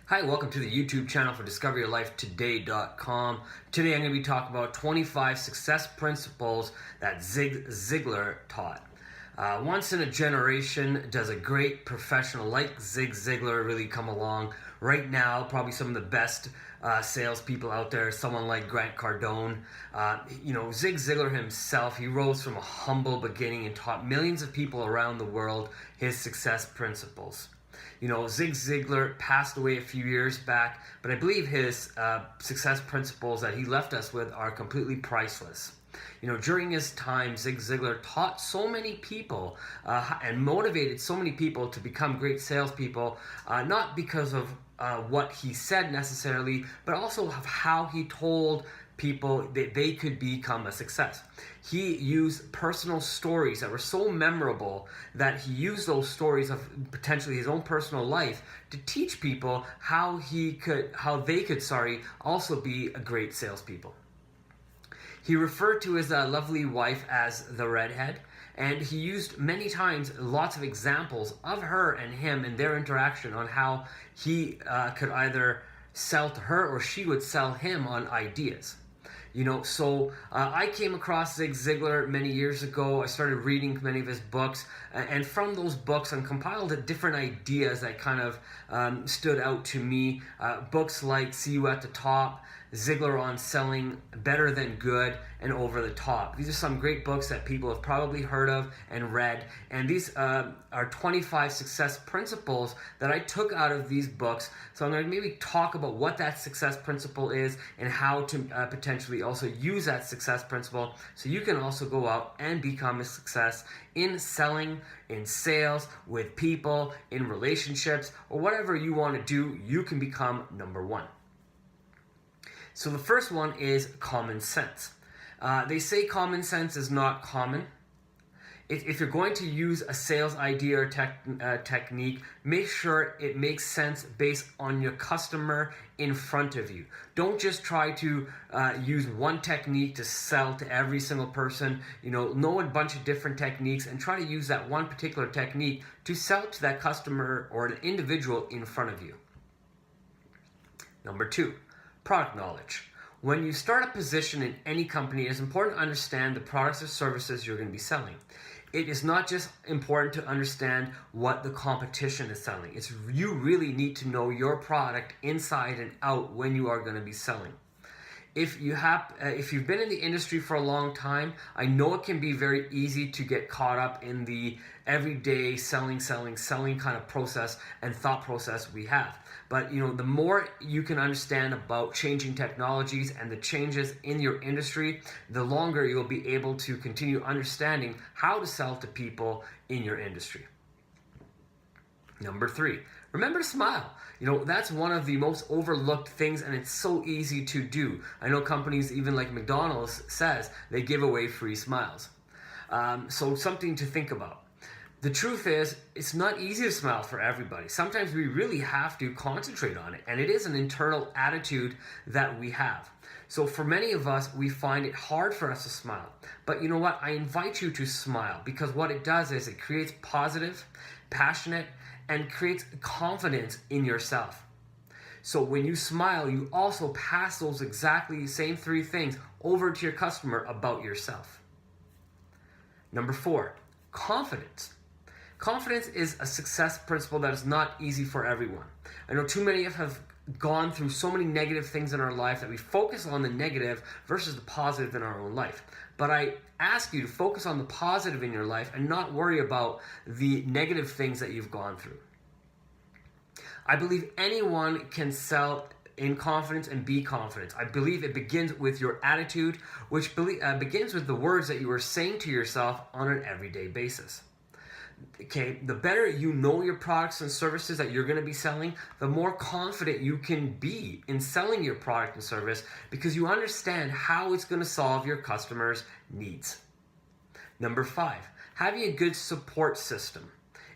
Hi, welcome to the YouTube channel for discoveryourlifetoday.com. Today I'm going to be talking about 25 success principles that Zig Ziglar taught. Once in a generation does a great professional like Zig Ziglar really come along. Right now, probably some of the best salespeople out there, someone like Grant Cardone. Zig Ziglar himself, he rose from a humble beginning and taught millions of people around the world his success principles. Zig Ziglar passed away a few years back, but I believe his success principles that he left us with are completely priceless. During his time, Zig Ziglar taught so many people and motivated so many people to become great salespeople, not because of what he said necessarily, but also of how he told people that they could become a success. He used personal stories that were so memorable that he used those stories of potentially his own personal life to teach people how they could also be a great salespeople. He referred to his lovely wife as the redhead, and he used many times lots of examples of her and him and their interaction on how he could either sell to her or she would sell him on ideas. I came across Zig Ziglar many years ago. I started reading many of his books, and from those books I compiled different ideas that kind of stood out to me. Books like See You at the Top, Ziglar on Selling, Better Than Good, and Over the Top. These are some great books that people have probably heard of and read, and these are 25 success principles that I took out of these books. So I'm going to maybe talk about what that success principle is and how to potentially also use that success principle so you can also go out and become a success in selling, in sales, with people, in relationships, or whatever you want to do, you can become number one. So the first one is common sense. They say common sense is not common. If you're going to use a sales idea or technique, make sure it makes sense based on your customer in front of you. Don't just try to use one technique to sell to every single person. Know a bunch of different techniques and try to use that one particular technique to sell to that customer or an individual in front of you. Number 2. Product knowledge. When you start a position in any company, it is important to understand the products or services you're going to be selling. It is not just important to understand what the competition is selling. You really need to know your product inside and out when you are going to be selling. If you've been in the industry for a long time, I know it can be very easy to get caught up in the everyday selling kind of process and thought process we have. But the more you can understand about changing technologies and the changes in your industry, the longer you'll be able to continue understanding how to sell to people in your industry. Number 3, remember to smile. That's one of the most overlooked things, and it's so easy to do. I know companies, even like McDonald's, says they give away free smiles. So something to think about. The truth is, it's not easy to smile for everybody. Sometimes we really have to concentrate on it, and it is an internal attitude that we have. So for many of us, we find it hard for us to smile. But you know what? I invite you to smile, because what it does is it creates positive, passionate, and creates confidence in yourself. So when you smile, you also pass those exactly same 3 things over to your customer about yourself. Number 4, confidence. Confidence is a success principle that is not easy for everyone. I know too many of us have gone through so many negative things in our life that we focus on the negative versus the positive in our own life. But I ask you to focus on the positive in your life and not worry about the negative things that you've gone through. I believe anyone can sell in confidence and be confident. I believe it begins with your attitude, which begins with the words that you are saying to yourself on an everyday basis. Okay, the better you know your products and services that you're going to be selling, the more confident you can be in selling your product and service because you understand how it's going to solve your customers' needs. Number 5, having a good support system.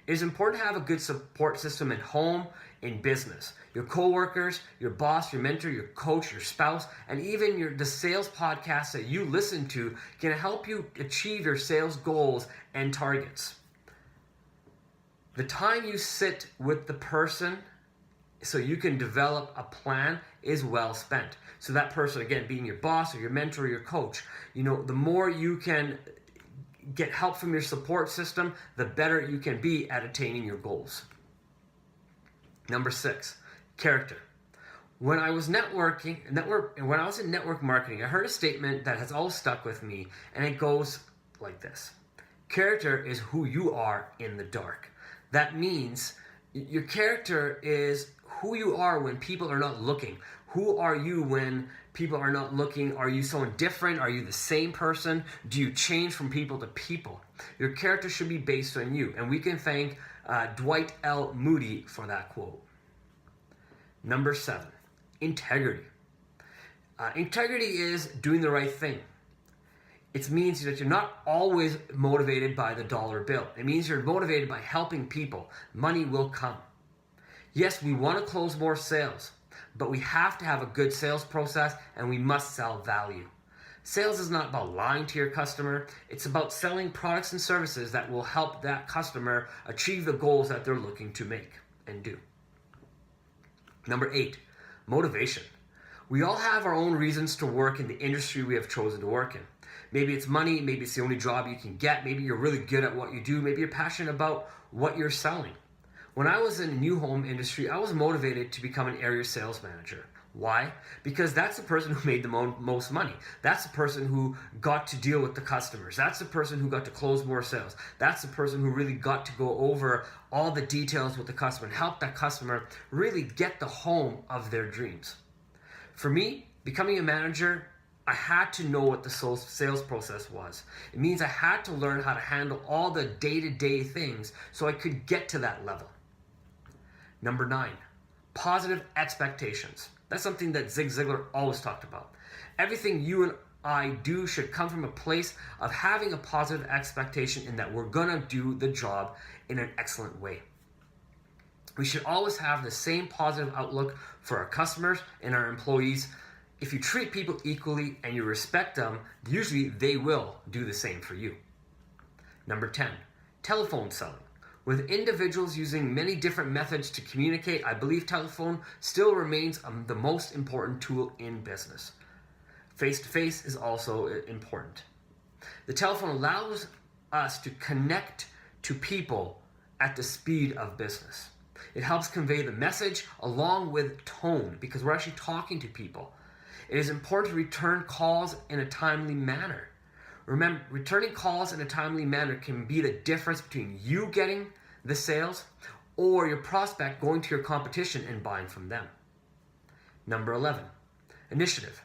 It is important to have a good support system at home, in business. Your coworkers, your boss, your mentor, your coach, your spouse, and even the sales podcasts that you listen to can help you achieve your sales goals and targets. The time you sit with the person so you can develop a plan is well spent. So that person, again, being your boss or your mentor or your coach, the more you can get help from your support system, the better you can be at attaining your goals. Number 6, character. When I was in network marketing, I heard a statement that has always stuck with me, and it goes like this. Character is who you are in the dark. That means your character is who you are when people are not looking. Who are you when people are not looking? Are you someone different? Are you the same person? Do you change from people to people? Your character should be based on you, and we can thank Dwight L. Moody for that quote. Number 7, integrity. Integrity is doing the right thing. It means that you're not always motivated by the dollar bill. It means you're motivated by helping people. Money will come. Yes, we want to close more sales, but we have to have a good sales process, and we must sell value. Sales is not about lying to your customer. It's about selling products and services that will help that customer achieve the goals that they're looking to make and do. Number 8, motivation. We all have our own reasons to work in the industry we have chosen to work in. Maybe it's money, maybe it's the only job you can get, maybe you're really good at what you do, maybe you're passionate about what you're selling. When I was in the new home industry, I was motivated to become an area sales manager. Why? Because that's the person who made the most money. That's the person who got to deal with the customers. That's the person who got to close more sales. That's the person who really got to go over all the details with the customer and help that customer really get the home of their dreams. For me, becoming a manager, I had to know what the sales process was. It means I had to learn how to handle all the day-to-day things so I could get to that level. Number 9, positive expectations. That's something that Zig Ziglar always talked about. Everything you and I do should come from a place of having a positive expectation in that we're gonna do the job in an excellent way. We should always have the same positive outlook for our customers and our employees. If you treat people equally and you respect them, usually they will do the same for you. Number 10, telephone selling. With individuals using many different methods to communicate, I believe telephone still remains the most important tool in business. Face-to-face is also important. The telephone allows us to connect to people at the speed of business. It helps convey the message along with tone because we're actually talking to people. It is important to return calls in a timely manner. Remember, returning calls in a timely manner can be the difference between you getting the sales or your prospect going to your competition and buying from them. Number 11, initiative.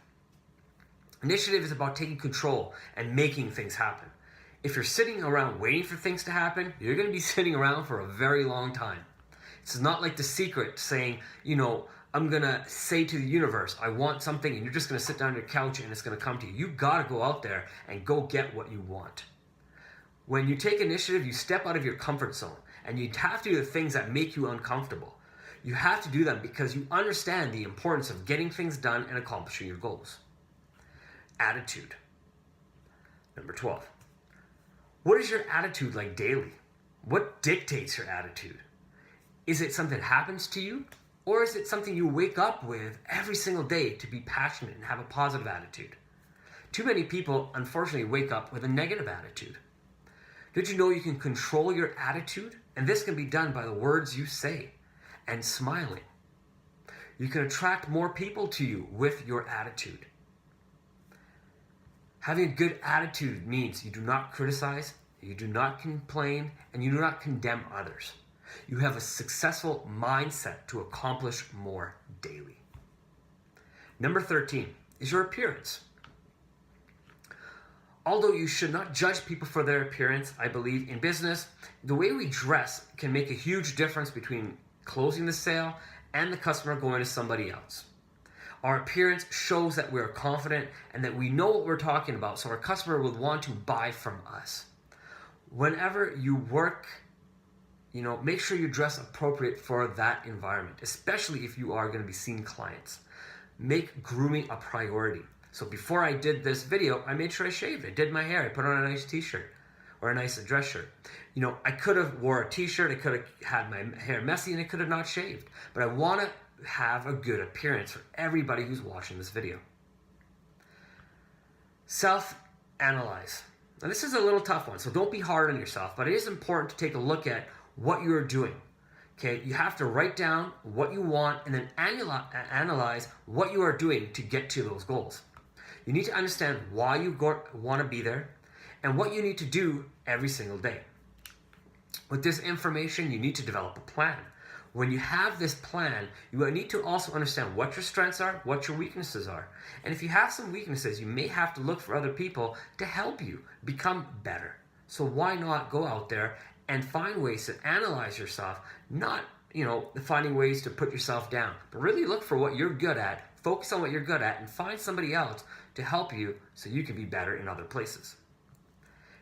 Initiative is about taking control and making things happen. If you're sitting around waiting for things to happen, you're going to be sitting around for a very long time. It's not like The Secret saying, I'm going to say to the universe, I want something, and you're just going to sit down on your couch and it's going to come to you. You got to go out there and go get what you want. When you take initiative, you step out of your comfort zone, and you have to do the things that make you uncomfortable. You have to do them because you understand the importance of getting things done and accomplishing your goals. Attitude. Number 12. What is your attitude like daily? What dictates your attitude? Is it something that happens to you? Or is it something you wake up with every single day to be passionate and have a positive attitude? Too many people, unfortunately, wake up with a negative attitude. Did you know you can control your attitude? And this can be done by the words you say and smiling. You can attract more people to you with your attitude. Having a good attitude means you do not criticize, you do not complain, and you do not condemn others. You have a successful mindset to accomplish more daily. Number 13 is your appearance. Although you should not judge people for their appearance, I believe in business, the way we dress can make a huge difference between closing the sale and the customer going to somebody else. Our appearance shows that we're confident and that we know what we're talking about, so our customer will want to buy from us. Whenever you work, make sure you dress appropriate for that environment, especially if you are going to be seeing clients. Make grooming a priority. So before I did this video, I made sure I shaved. I did my hair. I put on a nice t-shirt or a nice dress shirt. I could have wore a t-shirt. I could have had my hair messy and I could have not shaved. But I want to have a good appearance for everybody who's watching this video. Self-analyze. Now this is a little tough one, so don't be hard on yourself, but it is important to take a look at what you're doing. Okay, you have to write down what you want and then analyze what you are doing to get to those goals. You need to understand why you want to be there and what you need to do every single day. With this information, you need to develop a plan. When you have this plan, you need to also understand what your strengths are, what your weaknesses are. And if you have some weaknesses, you may have to look for other people to help you become better. So why not go out there and find ways to analyze yourself, not, finding ways to put yourself down, but really look for what you're good at, focus on what you're good at, and find somebody else to help you so you can be better in other places.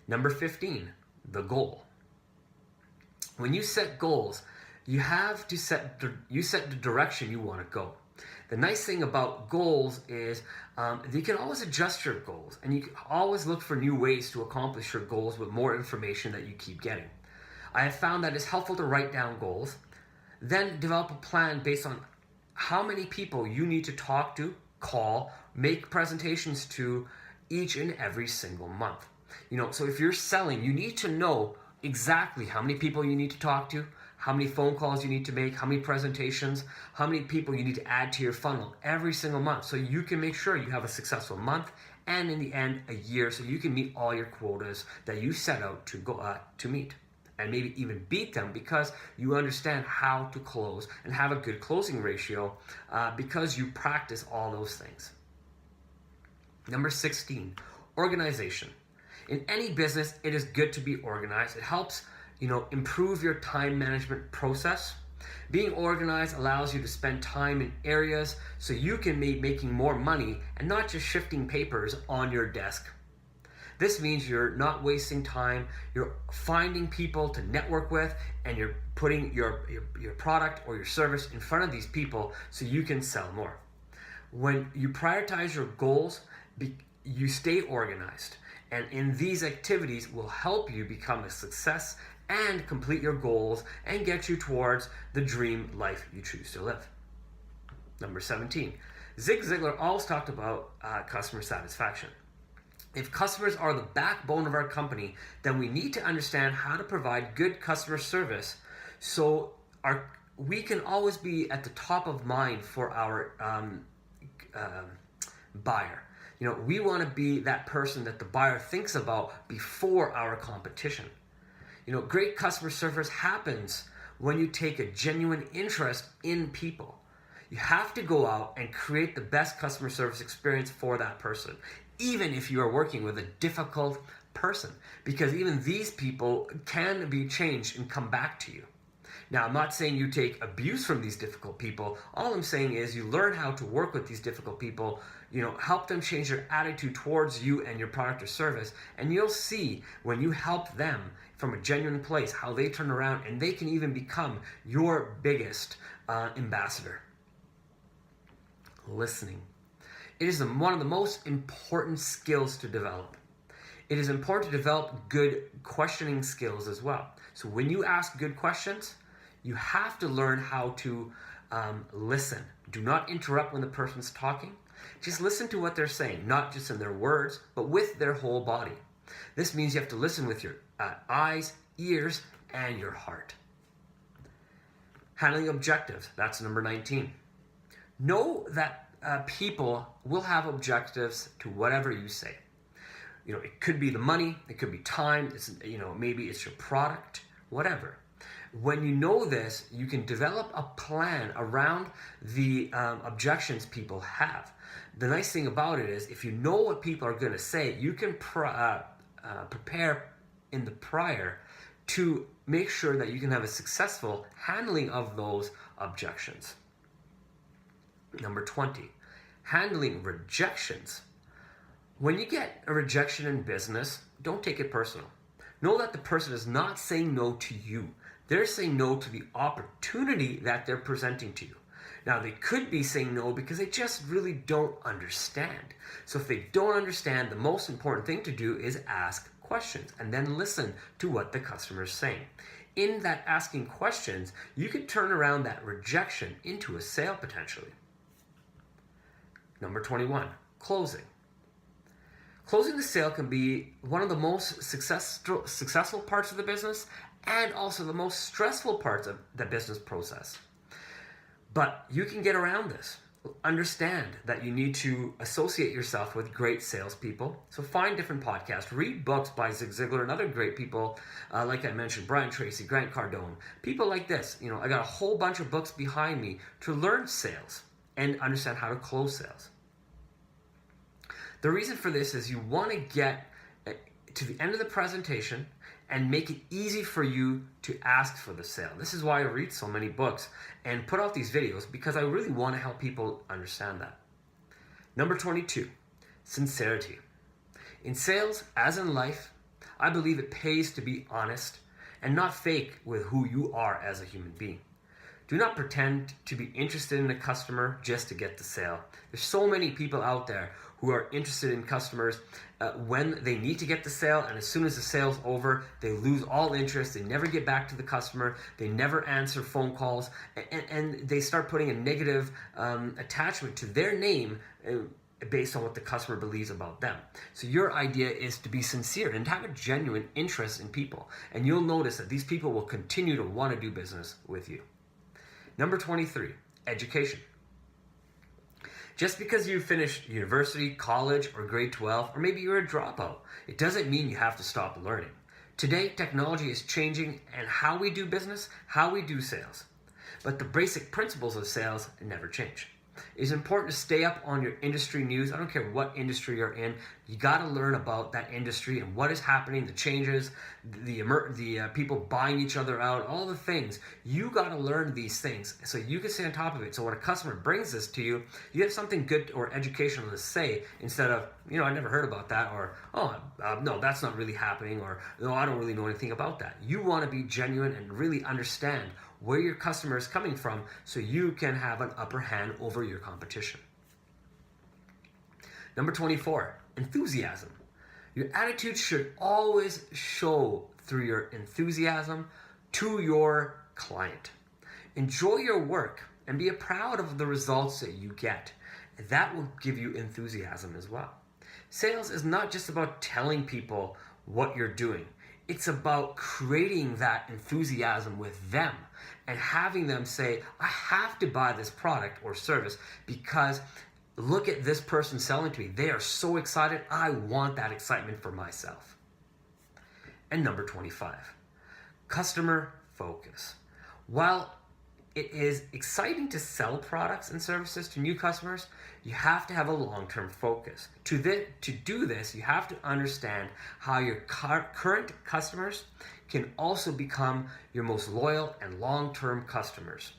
Number 15, the goal. When you set goals, you have to set the direction you want to go. The nice thing about goals is you can always adjust your goals, and you can always look for new ways to accomplish your goals with more information that you keep getting. I have found that it's helpful to write down goals, then develop a plan based on how many people you need to talk to, call, make presentations to each and every single month. So if you're selling, you need to know exactly how many people you need to talk to, how many phone calls you need to make, how many presentations, how many people you need to add to your funnel every single month, so you can make sure you have a successful month and in the end a year, so you can meet all your quotas that you set out to meet, and maybe even beat them, because you understand how to close and have a good closing ratio because you practice all those things. Number 16, organization. In any business, it is good to be organized. It helps improve your time management process. Being organized allows you to spend time in areas so you can be making more money and not just shifting papers on your desk. This means you're not wasting time, you're finding people to network with, and you're putting your product or your service in front of these people so you can sell more. When you prioritize your goals, you stay organized, and in these activities will help you become a success and complete your goals and get you towards the dream life you choose to live. Number 17, Zig Ziglar always talked about customer satisfaction. If customers are the backbone of our company, then we need to understand how to provide good customer service so we can always be at the top of mind for our buyer. We want to be that person that the buyer thinks about before our competition. Great customer service happens when you take a genuine interest in people. You have to go out and create the best customer service experience for that person, even if you are working with a difficult person, because even these people can be changed and come back to you. Now, I'm not saying you take abuse from these difficult people. All I'm saying is you learn how to work with these difficult people, help them change their attitude towards you and your product or service, and you'll see when you help them from a genuine place how they turn around and they can even become your biggest ambassador. Listening. It is one of the most important skills to develop. It is important to develop good questioning skills as well. So when you ask good questions, you have to learn how to listen. Do not interrupt when the person's talking. Just listen to what they're saying, not just in their words, but with their whole body. This means you have to listen with your eyes, ears, and your heart. Handling objectives, that's number 19. Know that people will have objectives to whatever you say. It could be the money, it could be time, maybe it's your product, whatever. When you know this, you can develop a plan around the objections people have. The nice thing about it is, if you know what people are going to say, you can prepare in the prior to make sure that you can have a successful handling of those objections. Number 20, handling rejections. When you get a rejection in business, don't take it personal. Know that the person is not saying no to you. They're saying no to the opportunity that they're presenting to you. Now, they could be saying no because they just really don't understand. So if they don't understand, the most important thing to do is ask questions and then listen to what the customer is saying. in that asking questions, you could turn around that rejection into a sale potentially. Number 21, closing. Closing the sale can be one of the most successful parts of the business and also the most stressful parts of the business process. But you can get around this. Understand that you need to associate yourself with great salespeople. So find different podcasts, read books by Zig Ziglar and other great people, like I mentioned, Brian Tracy, Grant Cardone, people like this. I got a whole bunch of books behind me to learn sales and understand how to close sales. The reason for this is you want to get to the end of the presentation and make it easy for you to ask for the sale. This is why I read so many books and put out these videos, because I really want to help people understand that. Number 22, sincerity. In sales, as in life, I believe it pays to be honest and not fake with who you are as a human being. Do not pretend to be interested in a customer just to get the sale. There's so many people out there who are interested in customers when they need to get the sale, and as soon as the sale's over, they lose all interest. They never get back to the customer. They never answer phone calls, and they start putting a negative attachment to their name based on what the customer believes about them. So your idea is to be sincere and to have a genuine interest in people, and you'll notice that these people will continue to want to do business with you. Number 23, education. Just because you finished university, college, or grade 12, or maybe you're a dropout, it doesn't mean you have to stop learning. Today, technology is changing and how we do business, how we do sales. But the basic principles of sales never change. It's important to stay up on your industry news. I don't care what industry you're in. You got to learn about that industry and what is happening, the changes, the people buying each other out, all the things. You got to learn these things so you can stay on top of it. So when a customer brings this to you, you have something good or educational to say instead of, I never heard about that, or, no, that's not really happening, or, no, I don't really know anything about that. You want to be genuine and really understand where your customer is coming from so you can have an upper hand over your competition. Number 24, enthusiasm. Your attitude should always show through your enthusiasm to your client. Enjoy your work and be proud of the results that you get. That will give you enthusiasm as well. Sales is not just about telling people what you're doing. It's about creating that enthusiasm with them and having them say, I have to buy this product or service because look at this person selling to me. They are so excited. I want that excitement for myself. And number 25, customer focus. While it is exciting to sell products and services to new customers, you have to have a long-term focus. To do this, you have to understand how your current customers can also become your most loyal and long-term customers.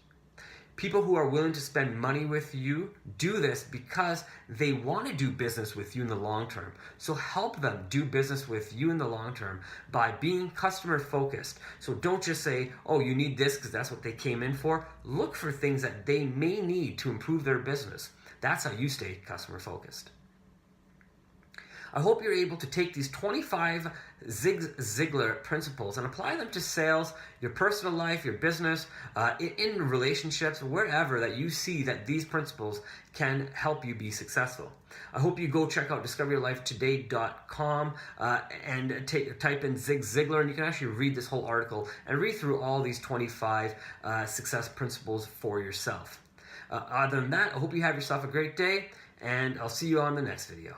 People who are willing to spend money with you do this because they want to do business with you in the long term. So help them do business with you in the long term by being customer focused. So don't just say, oh, you need this because that's what they came in for. Look for things that they may need to improve their business. That's how you stay customer focused. I hope you're able to take these 25 Zig Ziglar principles and apply them to sales, your personal life, your business, in relationships, wherever that you see that these principles can help you be successful. I hope you go check out discoveryourlifetoday.com and type in Zig Ziglar, and you can actually read this whole article and read through all these 25 success principles for yourself. Other than that, I hope you have yourself a great day, and I'll see you on the next video.